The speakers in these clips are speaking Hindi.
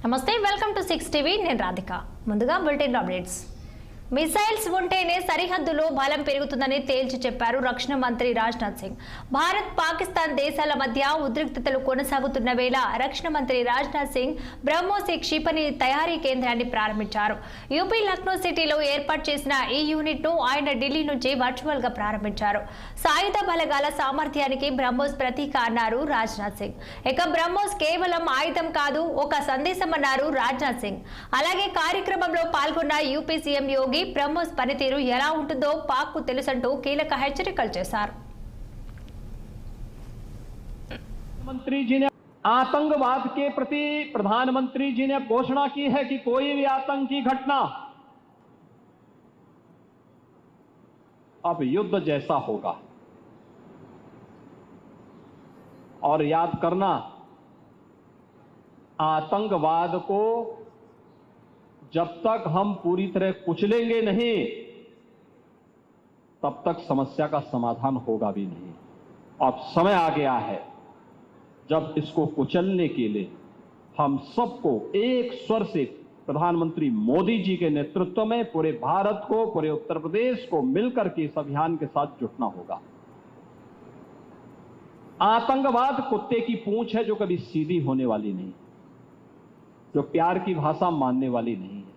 నమస్తే వెల్కమ్ టు 6 టీవీ నేను రాధిక ముందుగా బులెటిన్ అప్డేట్స్ మిసైల్స్ ఉంటేనే సరిహద్దులో బలం పెరుగుతుందని తేల్చి చెప్పారు రక్షణ మంత్రి రాజ్నాథ్ సింగ్ భారత్ పాకిస్తాన్ దేశాల మధ్య ఉద్రిక్తతలు కొనసాగుతున్న వేళ రక్షణ మంత్రి రాజ్నాథ్ సింగ్ బ్రహ్మోస్ క్షిపణి తయారీ కేంద్రాన్ని ప్రారంభించారు యూపీ లక్నో సిటీలో ఏర్పాటు చేసిన ఈ యూనిట్ ను ఆయన ఢిల్లీ నుంచి వర్చువల్ గా ప్రారంభించారు సాయుధ బలగాల సామర్థ్యానికి బ్రహ్మోస్ ప్రతీక అన్నారు రాజ్నాథ్ సింగ్ ఇక బ్రహ్మోస్ కేవలం ఆయుధం కాదు ఒక సందేశం అన్నారు రాజ్నాథ్ సింగ్ అలాగే కార్యక్రమంలో పాల్గొన్న యూపీ సీఎం యోగి బ్రహ్మోస్ పనితీరు ఎలా ఉంటుందో పాక్ కు తెలుసంటూ కీలక హెచ్చరికలు చేశారు मंत्री जी ने आतंकवाद के प्रति प्रधानमंत्री जी ने घोषणा की है कि कोई भी आतंकी घटना अब युद्ध जैसा होगा और याद करना आतंकवाद को जब तक हम पूरी तरह कुचलेंगे नहीं तब तक समस्या का समाधान होगा भी नहीं। अब समय आ गया है जब इसको कुचलने के लिए हम सबको एक स्वर से प्रधानमंत्री मोदी जी के नेतृत्व में पूरे भारत को, पूरे उत्तर प्रदेश को मिलकर के इस अभियान के साथ जुटना होगा। आतंकवाद कुत्ते की पूंछ है जो कभी सीधी होने वाली नहीं, जो प्यार की भाषा मानने वाली नहीं है।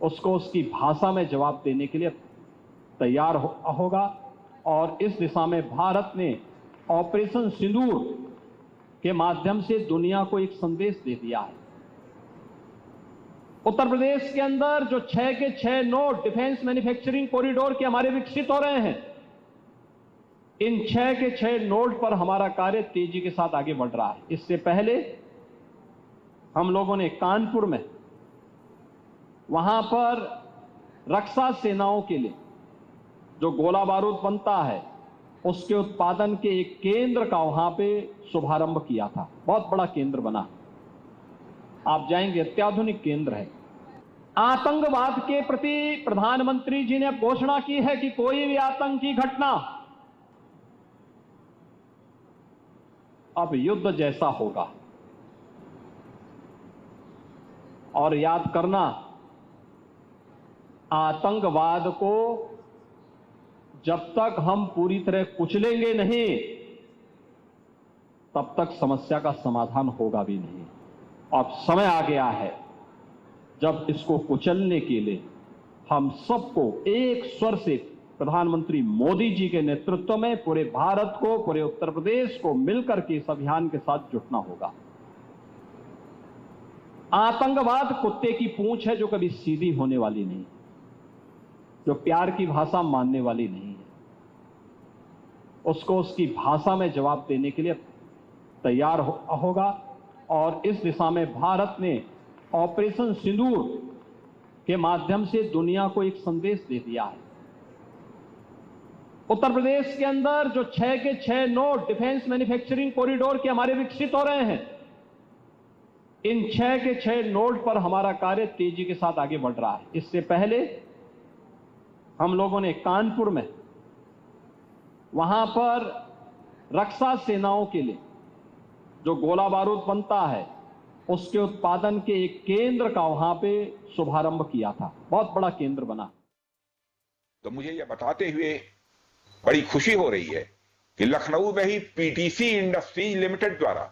उसको उसकी भाषा में जवाब देने के लिए तैयार होगा और इस दिशा में भारत ने ऑपरेशन सिंदूर के माध्यम से दुनिया को एक संदेश दे दिया है। उत्तर प्रदेश के अंदर जो 6 के 6 नोड डिफेंस मैन्युफैक्चरिंग कॉरिडोर के हमारे विकसित हो रहे हैं, इन 6 के 6 नोड पर हमारा कार्य तेजी के साथ आगे बढ़ रहा है। इससे पहले हम लोगों ने कानपुर में वहां पर रक्षा सेनाओं के लिए जो गोला बारूद बनता है उसके उत्पादन के एक केंद्र का वहां पे शुभारंभ किया था। बहुत बड़ा केंद्र बना, आप जाएंगे अत्याधुनिक केंद्र है। आतंकवाद के प्रति प्रधानमंत्री जी ने घोषणा की है कि कोई भी आतंकी घटना अब युद्ध जैसा होगा और याद करना आतंकवाद को जब तक हम पूरी तरह कुचलेंगे नहीं तब तक समस्या का समाधान होगा भी नहीं। अब समय आ गया है जब इसको कुचलने के लिए हम सबको एक स्वर से प्रधानमंत्री मोदी जी के नेतृत्व में पूरे भारत को, पूरे उत्तर प्रदेश को मिलकर के इस अभियान के साथ जुटना होगा। आतंकवाद कुत्ते की पूंछ है जो कभी सीधी होने वाली नहीं, जो प्यार की भाषा मानने वाली नहीं है। उसको उसकी भाषा में जवाब देने के लिए तैयार होगा और इस दिशा में भारत ने ऑपरेशन सिंदूर के माध्यम से दुनिया को एक संदेश दे दिया है। उत्तर प्रदेश के अंदर जो 6 के 6 नोड डिफेंस मैन्युफैक्चरिंग कॉरिडोर के हमारे विकसित हो रहे हैं, इन 6 के 6 नोड पर हमारा कार्य तेजी के साथ आगे बढ़ रहा है। इससे पहले हम लोगों ने कानपुर में वहां पर रक्षा सेनाओं के लिए जो गोला बारूद बनता है उसके उत्पादन के एक केंद्र का वहां पे शुभारंभ किया था। बहुत बड़ा केंद्र बना। तो मुझे यह बताते हुए बड़ी खुशी हो रही है कि लखनऊ में ही पीटीसी इंडस्ट्रीज लिमिटेड द्वारा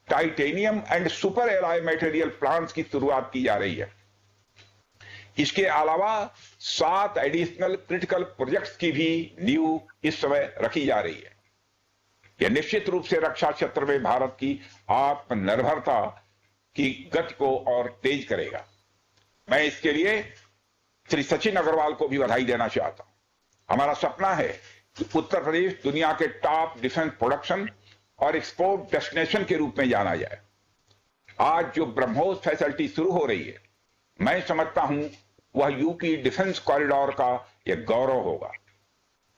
titanium and super alloy material plants की शुरुआत की जा रही है। इसके अलावा 7 एडिशनल क्रिटिकल प्रोजेक्ट्स की भी नींव इस समय रखी जा रही है। यह निश्चित रूप से रक्षा क्षेत्र में भारत की आत्मनिर्भरता की गति को और तेज करेगा। मैं इसके लिए श्री सचिन अग्रवाल को भी बधाई देना चाहता हूं। हमारा सपना है कि उत्तर प्रदेश दुनिया के टॉप डिफेंस प्रोडक्शन और एक्सपोर्ट डेस्टिनेशन के रूप में जाना जाए। आज जो ब्रह्मोस फैसिलिटी शुरू हो रही है, मैं समझता हूं वह यूपी डिफेंस कॉरिडोर का यह गौरव होगा।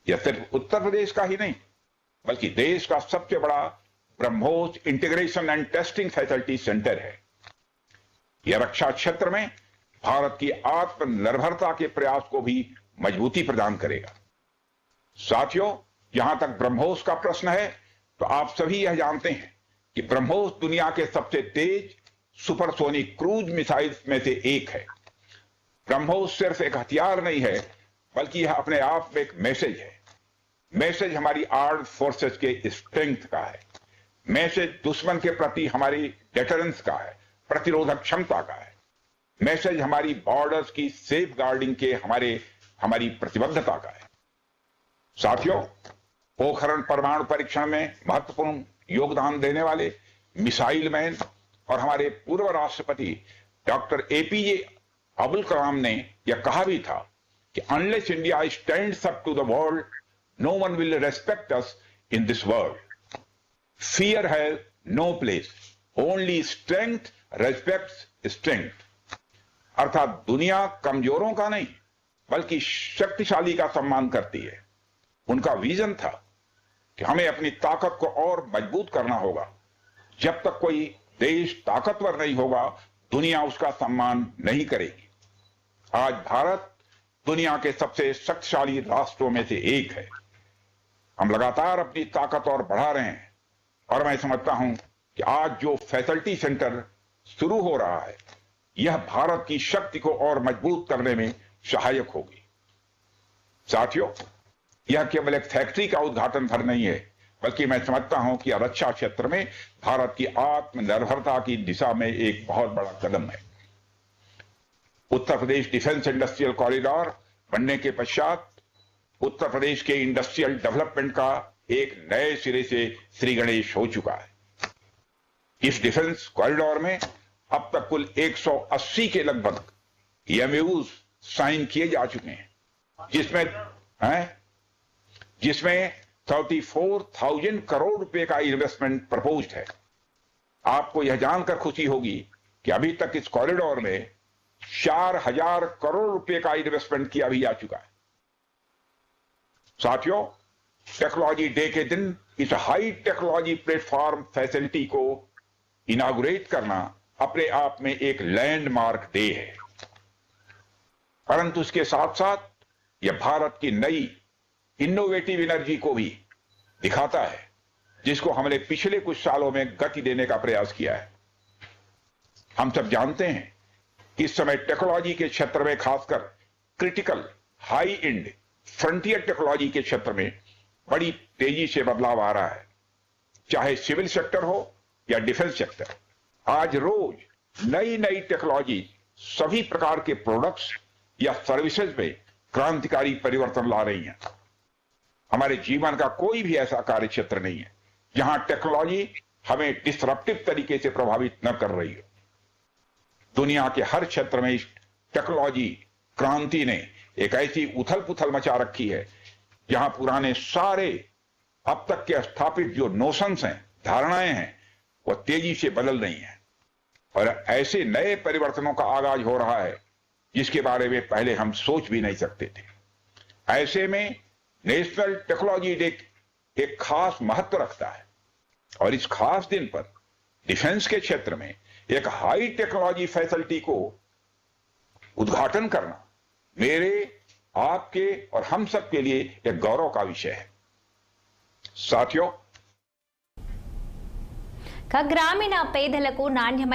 यह सिर्फ उत्तर प्रदेश का ही नहीं बल्कि देश का सबसे बड़ा BrahMos integration and testing facility centre है। यह रक्षा क्षेत्र में भारत की आत्मनिर्भरता के प्रयास को भी मजबूती प्रदान करेगा। साथियों, जहां तक ब्रह्मोस का प्रश्न है तो आप सभी यह जानते हैं कि ब्रह्मोस दुनिया के सबसे तेज सुपरसोनिक क्रूज मिसाइल्स में से एक है। ब्रह्मोस सिर्फ एक हथियार नहीं है, बल्कि यह अपने आप में एक मैसेज है। मैसेज हमारी आर्म्ड फोर्सेस के स्ट्रेंथ का है। मैसेज दुश्मन के प्रति हमारी डेटरेंस का है, प्रतिरोधक क्षमता का है। मैसेज हमारी बॉर्डर्स की सेफ गार्डिंग के हमारी प्रतिबद्धता का है। साथियों, पोखरण परमाणु परीक्षण में महत्वपूर्ण योगदान देने वाले मिसाइल मैन और हमारे पूर्व राष्ट्रपति डॉक्टर एपीजे अब्दुल कलाम ने यह कहा भी था कि unless India stands up to the world, no one will respect us in this world. Fear has no place, only strength respects strength. अर्थात दुनिया कमजोरों का नहीं, बल्कि शक्तिशाली का सम्मान करती है। उनका विजन था कि हमें अपनी ताकत को और मजबूत करना होगा। जब तक कोई देश ताकतवर नहीं होगा, दुनिया उसका सम्मान नहीं करेगी। आज भारत दुनिया के सबसे शक्तिशाली राष्ट्रों में से एक है। हम लगातार अपनी ताकत और बढ़ा रहे हैं और मैं समझता हूं कि आज जो फैसिलिटी सेंटर शुरू हो रहा है, यह भारत की शक्ति को और मजबूत करने में सहायक होगी। साथियों, यह केवल एक फैक्ट्री का उद्घाटन भर नहीं है, बल्कि मैं समझता हूं कि रक्षा क्षेत्र में भारत की आत्मनिर्भरता की दिशा में एक बहुत बड़ा कदम है। Uttar Pradesh defence industrial corridor बनने के पश्चात उत्तर प्रदेश के इंडस्ट्रियल डेवलपमेंट का एक नए सिरे से श्री गणेश हो चुका है। इस डिफेंस कॉरिडोर में अब तक कुल 180 के लगभग एमओयूज साइन किए जा चुके हैं, जिसमें 34,000 करोड़ रुपए का इन्वेस्टमेंट प्रपोज्ड है। आपको यह जानकर खुशी होगी कि अभी तक इस कॉरिडोर में 4,000 करोड़ रुपए का इन्वेस्टमेंट किया भी जा चुका है। साथियों, टेक्नोलॉजी डे के दिन इस हाई टेक्नोलॉजी प्लेटफॉर्म फैसिलिटी को इनागुरेट करना अपने आप में एक लैंडमार्क डे है, परंतु इसके साथ साथ यह भारत की नई इनोवेटिव एनर्जी को भी दिखाता है, जिसको हमने पिछले कुछ सालों में गति देने का प्रयास किया है। हम सब जानते हैं कि इस समय टेक्नोलॉजी के क्षेत्र में, खासकर critical high and frontier technology के क्षेत्र में बड़ी तेजी से बदलाव आ रहा है। चाहे सिविल सेक्टर हो या डिफेंस सेक्टर, आज रोज नई नई टेक्नोलॉजी सभी प्रकार के प्रोडक्ट्स या सर्विसेज में क्रांतिकारी परिवर्तन ला रही हैं। हमारे जीवन का कोई भी ऐसा कार्य क्षेत्र नहीं है जहां टेक्नोलॉजी हमें डिसरप्टिव तरीके से प्रभावित न कर रही हो। दुनिया के हर क्षेत्र में इस टेक्नोलॉजी क्रांति ने एक ऐसी उथल पुथल मचा रखी है जहां पुराने सारे अब तक के स्थापित जो नोशंस हैं, धारणाएं हैं, वह तेजी से बदल रही हैं और ऐसे नए परिवर्तनों का आगाज हो रहा है जिसके बारे में पहले हम सोच भी नहीं सकते थे। ऐसे में नेशनल टेक्नोलॉजी डे एक खास महत्व रखता है और इस खास दिन पर डिफेंस के क्षेत्र में एक हाई टेक्नोलॉजी फैसिलिटी को उद्घाटन करना मेरे, आपके और हम सब के लिए एक गौरव का विषय है। साथियों, గ్రామీణ పేదలకు నాణ్యమైన